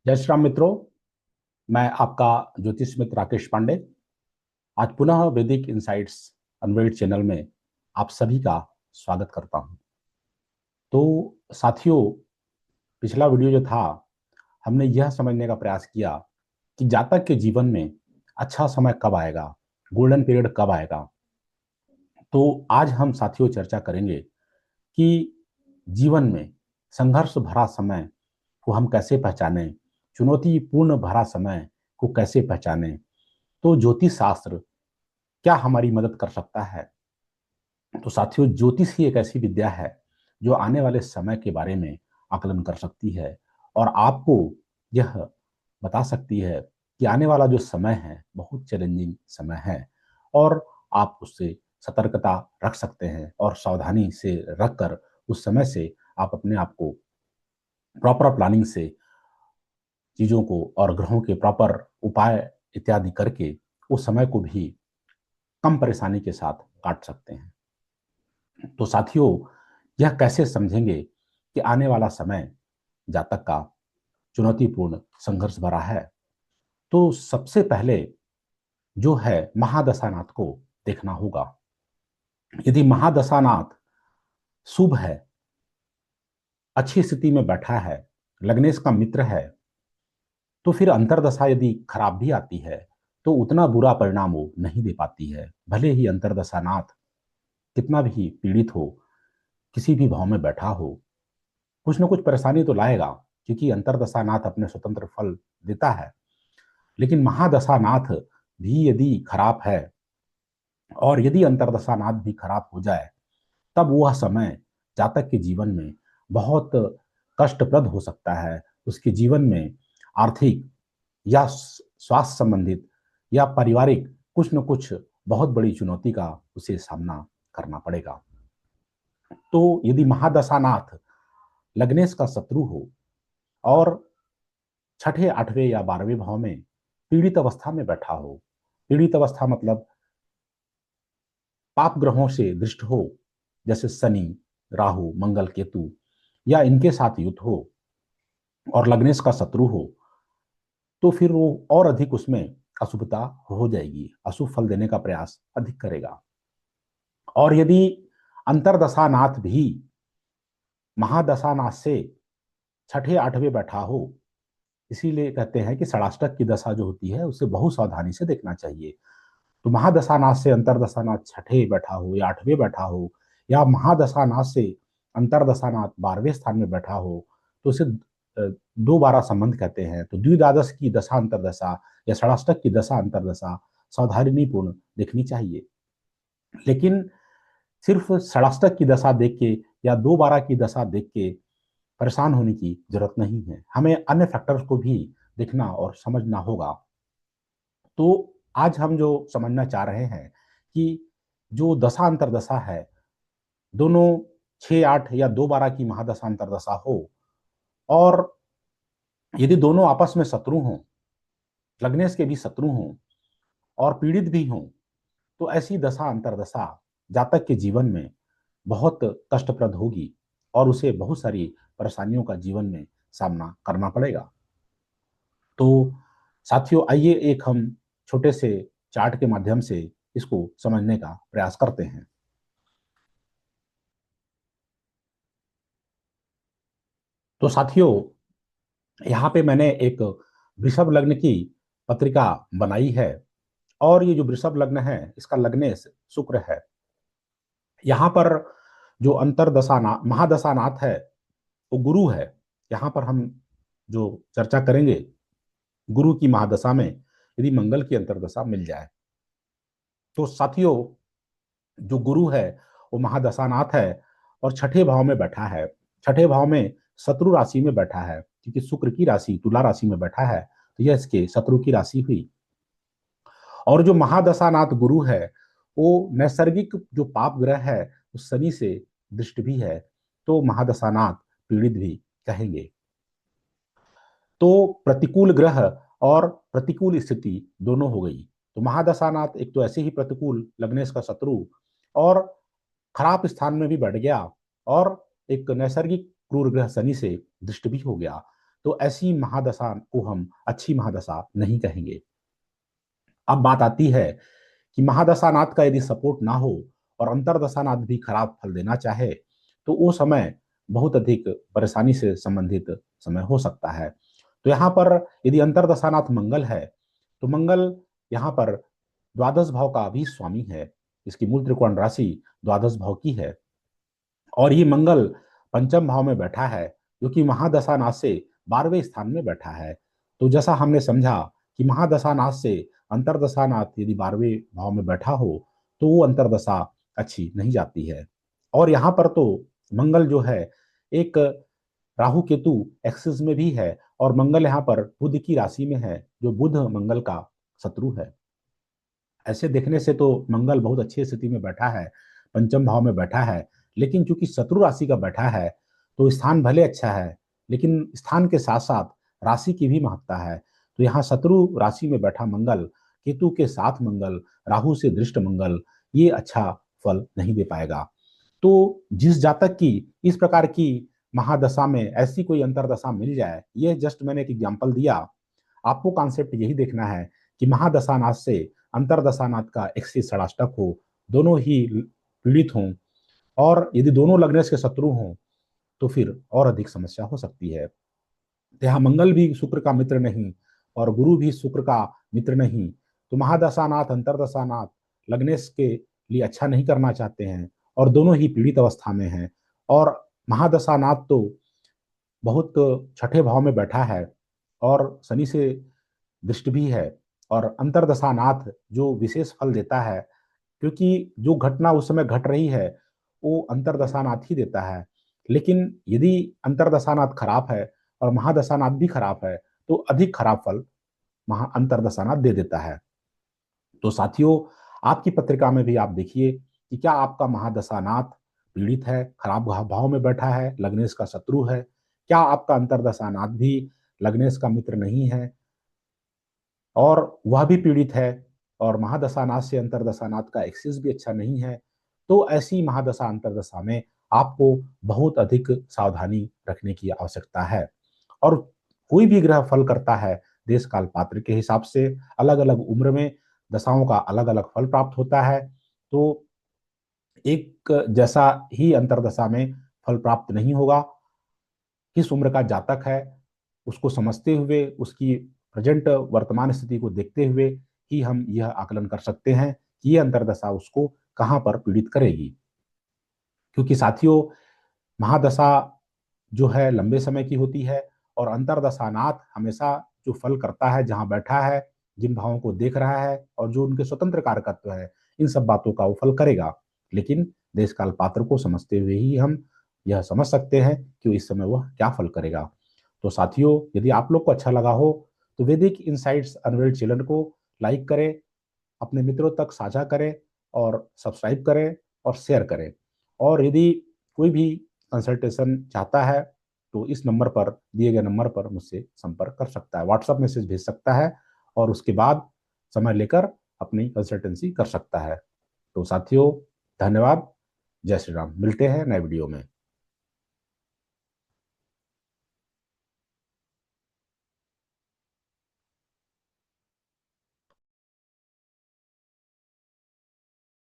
जय श्री राम मित्रों। मैं आपका ज्योतिष मित्र राकेश पांडे आज पुनः वैदिक इनसाइट्स अनवेल्ड चैनल में आप सभी का स्वागत करता हूं। तो साथियों, पिछला वीडियो जो था, हमने यह समझने का प्रयास किया कि जातक के जीवन में अच्छा समय कब आएगा, गोल्डन पीरियड कब आएगा। तो आज हम साथियों चर्चा करेंगे कि जीवन में संघर्ष भरा समय को हम कैसे पहचानें, चुनौतीपूर्ण भरा समय को कैसे पहचानें। तो ज्योतिष शास्त्र क्या हमारी मदद कर सकता है। तो साथियों, ज्योतिष ही एक ऐसी विद्या है जो आने वाले समय के बारे में आकलन कर सकती है और आपको यह बता सकती है कि आने वाला जो समय है बहुत चैलेंजिंग समय है और आप उससे सतर्कता रख सकते हैं और सावधानी से रखकर उस समय से आप अपने आप को प्रॉपर प्लानिंग से चीजों को और ग्रहों के प्रॉपर उपाय इत्यादि करके उस समय को भी कम परेशानी के साथ काट सकते हैं। तो साथियों, यह कैसे समझेंगे कि आने वाला समय जातक का चुनौतीपूर्ण संघर्ष भरा है। तो सबसे पहले जो है महादशानाथ को देखना होगा। यदि महादशानाथ शुभ है, अच्छी स्थिति में बैठा है, लग्नेश का मित्र है, तो फिर अंतर्दशा यदि खराब भी आती है तो उतना बुरा परिणाम वो नहीं दे पाती है। भले ही अंतर्दशानाथ कितना भी पीड़ित हो, किसी भी भाव में बैठा हो, कुछ न कुछ परेशानी तो लाएगा, क्योंकि अंतर्दशानाथ अपने स्वतंत्र फल देता है। लेकिन महादशानाथ भी यदि खराब है और यदि अंतर्दशानाथ भी खराब हो जाए, तब वह समय जातक के जीवन में बहुत कष्टप्रद हो सकता है। उसके जीवन में आर्थिक या स्वास्थ्य संबंधित या पारिवारिक कुछ न कुछ बहुत बड़ी चुनौती का उसे सामना करना पड़ेगा। तो यदि महादशानाथ लग्नेश का शत्रु हो और छठे, आठवें या 12वें भाव में पीड़ित अवस्था में बैठा हो, पीड़ित अवस्था मतलब पाप ग्रहों से दृष्ट हो, जैसे शनि, राहु, मंगल, केतु, या इनके साथ युद्ध हो और लग्नेश का शत्रु हो, तो फिर वो और अधिक उसमें अशुभता हो जाएगी, अशुभ फल देने का प्रयास अधिक करेगा। और यदि अंतर्दशानाथ भी महादशानाथ से छठे, आठवें बैठा हो, इसीलिए कहते हैं कि षडाष्टक की दशा जो होती है उसे बहुत सावधानी से देखना चाहिए। तो महादशानाथ से अंतर्दशानाथ छठे बैठा हो या आठवें बैठा हो, या महादशानाथ से अंतर्दशानाथ 12वें स्थान में बैठा हो, तो उसे दो बारह संबंध कहते हैं। तो द्विद्वादश की दशा अंतर्दशा या षडाष्टक की दशा अंतर्दशा सावधानीपूर्ण देखनी चाहिए। लेकिन सिर्फ षडाष्टक की दशा देख के या 2/12 की दशा देख के परेशान होने की जरूरत नहीं है। हमें अन्य फैक्टर्स को भी देखना और समझना होगा। तो आज हम जो समझना चाह रहे हैं कि जो दशा अंतर्दशा है, दोनों 6-8 या 2/12 की महादशा अंतर्दशा हो और यदि दोनों आपस में शत्रु हों, लग्नेश के भी शत्रु हों और पीड़ित भी हों, तो ऐसी दशा अंतर्दशा जातक के जीवन में बहुत कष्टप्रद होगी और उसे बहुत सारी परेशानियों का जीवन में सामना करना पड़ेगा। तो साथियों, आइए एक हम छोटे से चार्ट के माध्यम से इसको समझने का प्रयास करते हैं। तो साथियों, यहाँ पे मैंने एक वृषभ लग्न की पत्रिका बनाई है और ये जो वृषभ लग्न है इसका लग्नेश शुक्र है। यहाँ पर जो अंतरदशानाथ महादशानाथ है वो गुरु है। यहाँ पर हम जो चर्चा करेंगे, गुरु की महादशा में यदि मंगल की अंतर्दशा मिल जाए, तो साथियों जो गुरु है वो महादशानाथ है और छठे भाव में बैठा है। छठे भाव में शत्रु राशि में बैठा है, क्योंकि शुक्र की राशि तुला राशि में बैठा है, तो यह इसके शत्रु की राशि हुई। और जो महादशानाथ गुरु है वो नैसर्गिक जो पाप ग्रह है उस शनि से दृष्ट भी है, तो महादशानाथ पीड़ित भी कहेंगे। तो प्रतिकूल ग्रह और प्रतिकूल स्थिति दोनों हो गई। तो महादशानाथ एक तो ऐसे ही प्रतिकूल, लग्नेश का शत्रु, और खराब स्थान में भी बैठ गया और एक नैसर्गिक क्रूर ग्रह शनि से दृष्ट भी हो गया। तो ऐसी महादशा को हम अच्छी महादशा नहीं कहेंगे। अब बात आती है कि महादशानाथ का यदि सपोर्ट ना हो और अंतरदशानाथ भी खराब फल देना चाहे, तो वो समय बहुत अधिक परेशानी से संबंधित समय हो सकता है। तो यहाँ पर यदि अंतरदशानाथ मंगल है, तो मंगल यहाँ पर द्वादश भाव का भी स्वामी है। इसकी मूल त्रिकोण राशि द्वादश भाव की है और ये मंगल पंचम भाव में बैठा है, जो कि महादशानाथ से 12वें स्थान में बैठा है। तो जैसा हमने समझा कि महादशानाथ से अंतरदशानाथ यदि 12वें भाव में बैठा हो, तो वो अंतरदशा अच्छी नहीं जाती है। और यहाँ पर तो मंगल जो है एक राहु केतु एक्सिस में भी है और मंगल यहाँ पर बुध की राशि में है, जो बुध मंगल का शत्रु है। ऐसे देखने से तो मंगल बहुत अच्छी स्थिति में बैठा है, पंचम भाव में बैठा है, लेकिन चूंकि शत्रु राशि का बैठा है, तो स्थान भले अच्छा है, लेकिन स्थान के साथ साथ राशि की भी महत्ता है। तो यहाँ शत्रु राशि में बैठा मंगल, केतु के साथ मंगल, राहु से दृष्ट मंगल, ये अच्छा फल नहीं दे पाएगा। तो जिस जातक की इस प्रकार की महादशा में ऐसी कोई अंतरदशा मिल जाए, ये जस्ट मैंने एक एग्जाम्पल दिया, आपको कॉन्सेप्ट यही देखना है कि महादशानाथ से अंतरदशानाथ का एक्सिस षडाष्टक हो, दोनों ही पीड़ित हों, और यदि दोनों लग्नेश के शत्रु हों, तो फिर और अधिक समस्या हो सकती है। तो यहाँ मंगल भी शुक्र का मित्र नहीं और गुरु भी शुक्र का मित्र नहीं, तो महादशानाथ अंतरदशानाथ लग्नेश के लिए अच्छा नहीं करना चाहते हैं और दोनों ही पीड़ित अवस्था में हैं। और महादशानाथ तो बहुत छठे भाव में बैठा है और शनि से दृष्ट भी है, और अंतरदशानाथ जो विशेष फल देता है, क्योंकि जो घटना उस समय घट रही है वो अंतरदशानाथ ही देता है। लेकिन यदि अंतरदशानाथ खराब है और महादशानाथ भी खराब है, तो अधिक खराब फल महा अंतरदशानाथ दे देता है। तो साथियों, आपकी पत्रिका में भी आप देखिए कि क्या आपका महादशानाथ पीड़ित है, खराब भाव में बैठा है, लग्नेश का शत्रु है, क्या आपका अंतरदशानाथ भी लग्नेश का मित्र नहीं है और वह भी पीड़ित है, और महादशानाथ से अंतरदशानाथ का एक्सिस भी अच्छा नहीं है। तो ऐसी महादशा अंतरदशा में आपको बहुत अधिक सावधानी रखने की आवश्यकता है। और कोई भी ग्रह फल करता है देश काल पात्र के हिसाब से, अलग अलग उम्र में दशाओं का अलग अलग फल प्राप्त होता है। तो एक जैसा ही अंतरदशा में फल प्राप्त नहीं होगा। किस उम्र का जातक है उसको समझते हुए, उसकी प्रेजेंट वर्तमान स्थिति को देखते हुए ही हम यह आकलन कर सकते हैं कि ये अंतरदशा उसको कहाँ पर पीड़ित करेगी। क्योंकि साथियों, महादशा जो है लंबे समय की होती है और अंतरदशानाथ हमेशा जो फल करता है, जहाँ बैठा है, जिन भावों को देख रहा है और जो उनके स्वतंत्र कारकत्व है, इन सब बातों का वो फल करेगा। लेकिन देश काल पात्र को समझते हुए ही हम यह समझ सकते हैं कि इस समय वह क्या फल करेगा। तो साथियों, यदि आप लोग को अच्छा लगा हो तो वैदिक इनसाइट्स अनवेल्ड चैनल को लाइक करें, अपने मित्रों तक साझा करें और सब्सक्राइब करें और शेयर करें। और यदि कोई भी कंसल्टेशन चाहता है तो इस नंबर पर, दिए गए नंबर पर मुझसे संपर्क कर सकता है, व्हाट्सएप मैसेज भेज सकता है और उसके बाद समय लेकर अपनी कंसल्टेंसी कर सकता है। तो साथियों, धन्यवाद। जय श्री राम। मिलते हैं नए वीडियो में।